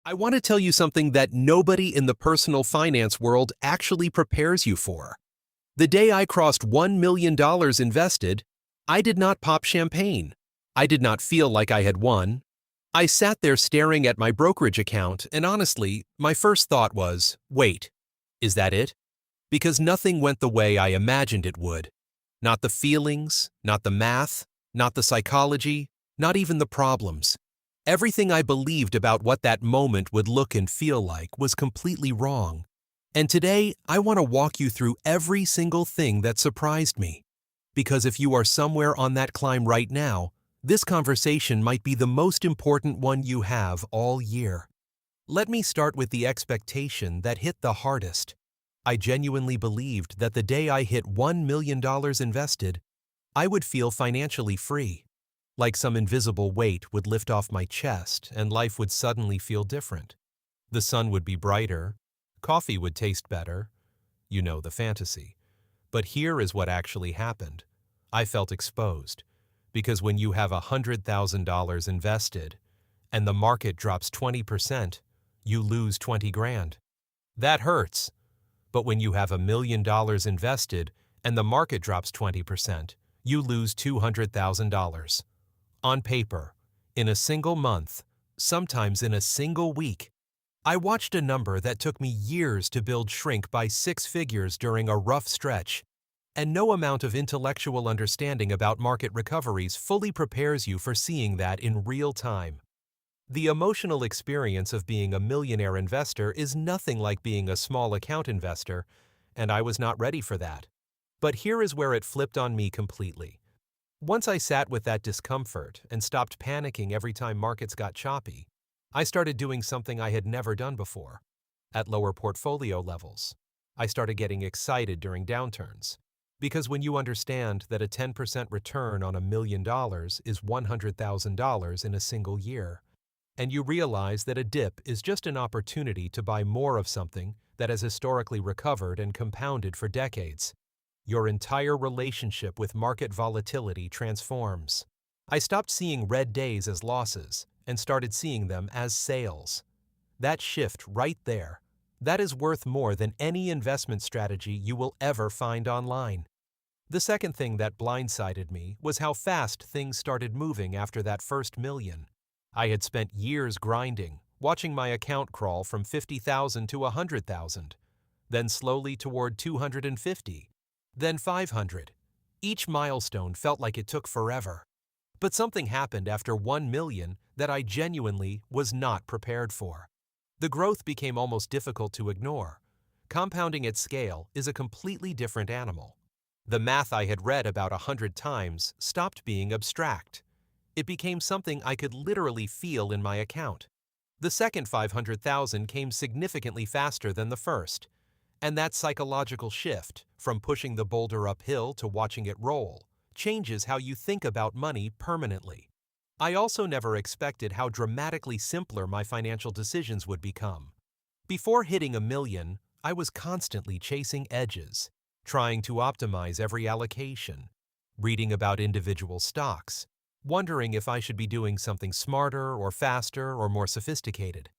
I want to tell you something that nobody in the personal finance world actually prepares you for. The day I crossed $1 million invested, I did not pop champagne. I did not feel like I had won. I sat there staring at my brokerage account, and honestly, my first thought was, wait, is that it? Because nothing went the way I imagined it would. Not the feelings, not the math, not the psychology, not even the problems. Everything I believed about what that moment would look and feel like was completely wrong. And today, I want to walk you through every single thing that surprised me. Because if you are somewhere on that climb right now, this conversation might be the most important one you have all year. Let me start with the expectation that hit the hardest. I genuinely believed that the day I hit $1 million invested, I would feel financially free. Like some invisible weight would lift off my chest and life would suddenly feel different. The sun would be brighter, coffee would taste better. You know, the fantasy. But here is what actually happened. I felt exposed. Because when you have $100,000 invested and the market drops 20%, you lose 20 grand. That hurts. But when you have $1 million invested and the market drops 20%, you lose $200,000. On paper, in a single month, sometimes in a single week. I watched a number that took me years to build shrink by 6 figures during a rough stretch. And no amount of intellectual understanding about market recoveries fully prepares you for seeing that in real time. The emotional experience of being a millionaire investor is nothing like being a small account investor, and I was not ready for that. But here is where it flipped on me completely. Once I sat with that discomfort and stopped panicking every time markets got choppy, I started doing something I had never done before. At lower portfolio levels, I started getting excited during downturns. Because when you understand that a 10% return on $1 million is $100,000 in a single year, and you realize that a dip is just an opportunity to buy more of something that has historically recovered and compounded for decades, your entire relationship with market volatility transforms. I stopped seeing red days as losses and started seeing them as sales. That shift right there, that is worth more than any investment strategy you will ever find online. The second thing that blindsided me was how fast things started moving after that first million. I had spent years grinding, watching my account crawl from 50,000 to 100,000, then slowly toward 250. Then 500. Each milestone felt like it took forever. But something happened after 1 million that I genuinely was not prepared for. The growth became almost difficult to ignore. Compounding at scale is a completely different animal. The math I had read about 100 times stopped being abstract. It became something I could literally feel in my account. The second 500,000 came significantly faster than the first. And that psychological shift, from pushing the boulder uphill to watching it roll, changes how you think about money permanently. I also never expected how dramatically simpler my financial decisions would become. Before hitting $1 million, I was constantly chasing edges, trying to optimize every allocation, reading about individual stocks, wondering if I should be doing something smarter or faster or more sophisticated.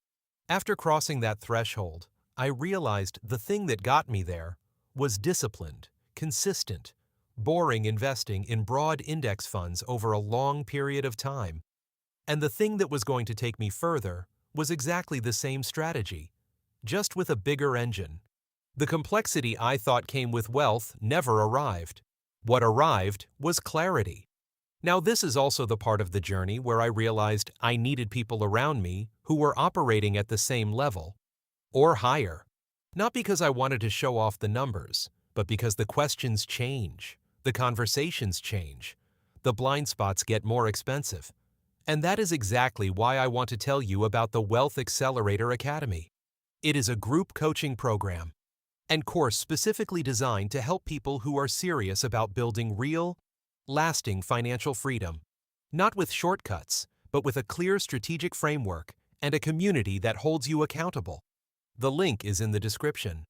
After crossing that threshold, I realized the thing that got me there was disciplined, consistent, boring investing in broad index funds over a long period of time. And the thing that was going to take me further was exactly the same strategy, just with a bigger engine. The complexity I thought came with wealth never arrived. What arrived was clarity. Now, this is also the part of the journey where I realized I needed people around me who were operating at the same level or higher. Not because I wanted to show off the numbers, but because the questions change, the conversations change, the blind spots get more expensive. And that is exactly why I want to tell you about the Wealth Accelerator Academy. It is a group coaching program and course specifically designed to help people who are serious about building real, lasting financial freedom. Not with shortcuts, but with a clear strategic framework and a community that holds you accountable. The link is in the description.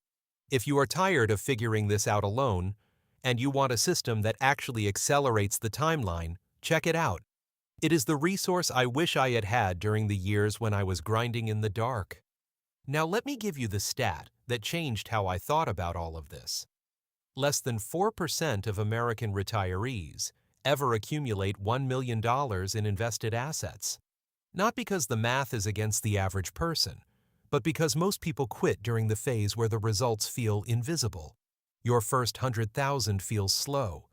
If you are tired of figuring this out alone, and you want a system that actually accelerates the timeline, check it out. It is the resource I wish I had had during the years when I was grinding in the dark. Now let me give you the stat that changed how I thought about all of this. Less than 4% of American retirees ever accumulate $1 million in invested assets. Not because the math is against the average person, but because most people quit during the phase where the results feel invisible. Your first 100,000 feels slow.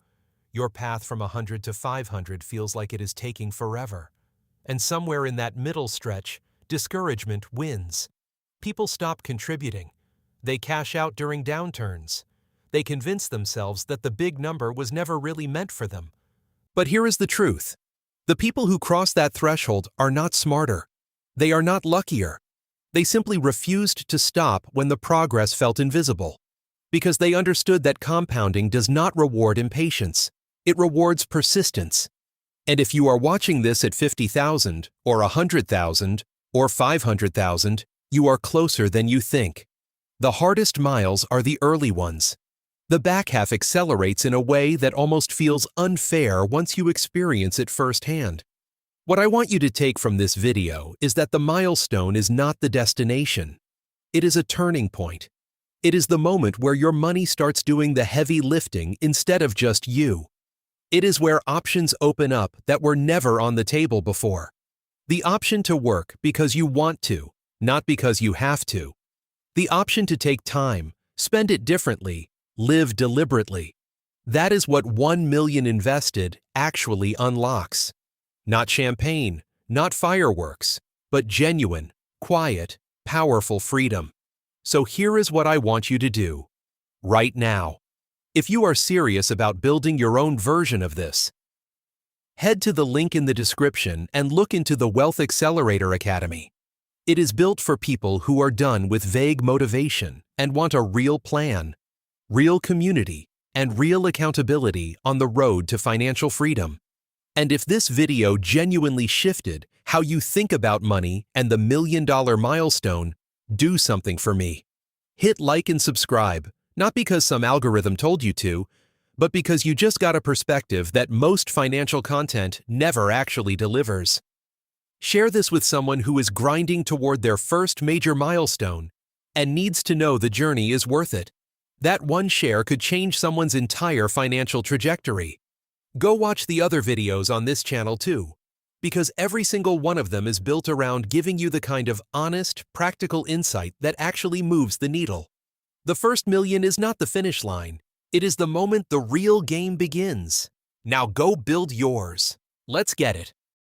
Your path from 100 to 500 feels like it is taking forever. And somewhere in that middle stretch, discouragement wins. People stop contributing. They cash out during downturns. They convince themselves that the big number was never really meant for them. But here is the truth. The people who cross that threshold are not smarter. They are not luckier. They simply refused to stop when the progress felt invisible. Because they understood that compounding does not reward impatience. It rewards persistence. And if you are watching this at 50,000 or 100,000 or 500,000, you are closer than you think. The hardest miles are the early ones. The back half accelerates in a way that almost feels unfair once you experience it firsthand. What I want you to take from this video is that the milestone is not the destination. It is a turning point. It is the moment where your money starts doing the heavy lifting instead of just you. It is where options open up that were never on the table before. The option to work because you want to, not because you have to. The option to take time, spend it differently, live deliberately. That is what 1 million invested actually unlocks. Not champagne, not fireworks, but genuine, quiet, powerful freedom. So here is what I want you to do. Right now. If you are serious about building your own version of this, head to the link in the description and look into the Wealth Accelerator Academy. It is built for people who are done with vague motivation and want a real plan, real community, and real accountability on the road to financial freedom. And if this video genuinely shifted how you think about money and the $1 million milestone, do something for me. Hit like and subscribe, not because some algorithm told you to, but because you just got a perspective that most financial content never actually delivers. Share this with someone who is grinding toward their first major milestone and needs to know the journey is worth it. That one share could change someone's entire financial trajectory. Go watch the other videos on this channel too, because every single one of them is built around giving you the kind of honest, practical insight that actually moves the needle. The first million is not the finish line. It is the moment the real game begins. Now go build yours. Let's get it.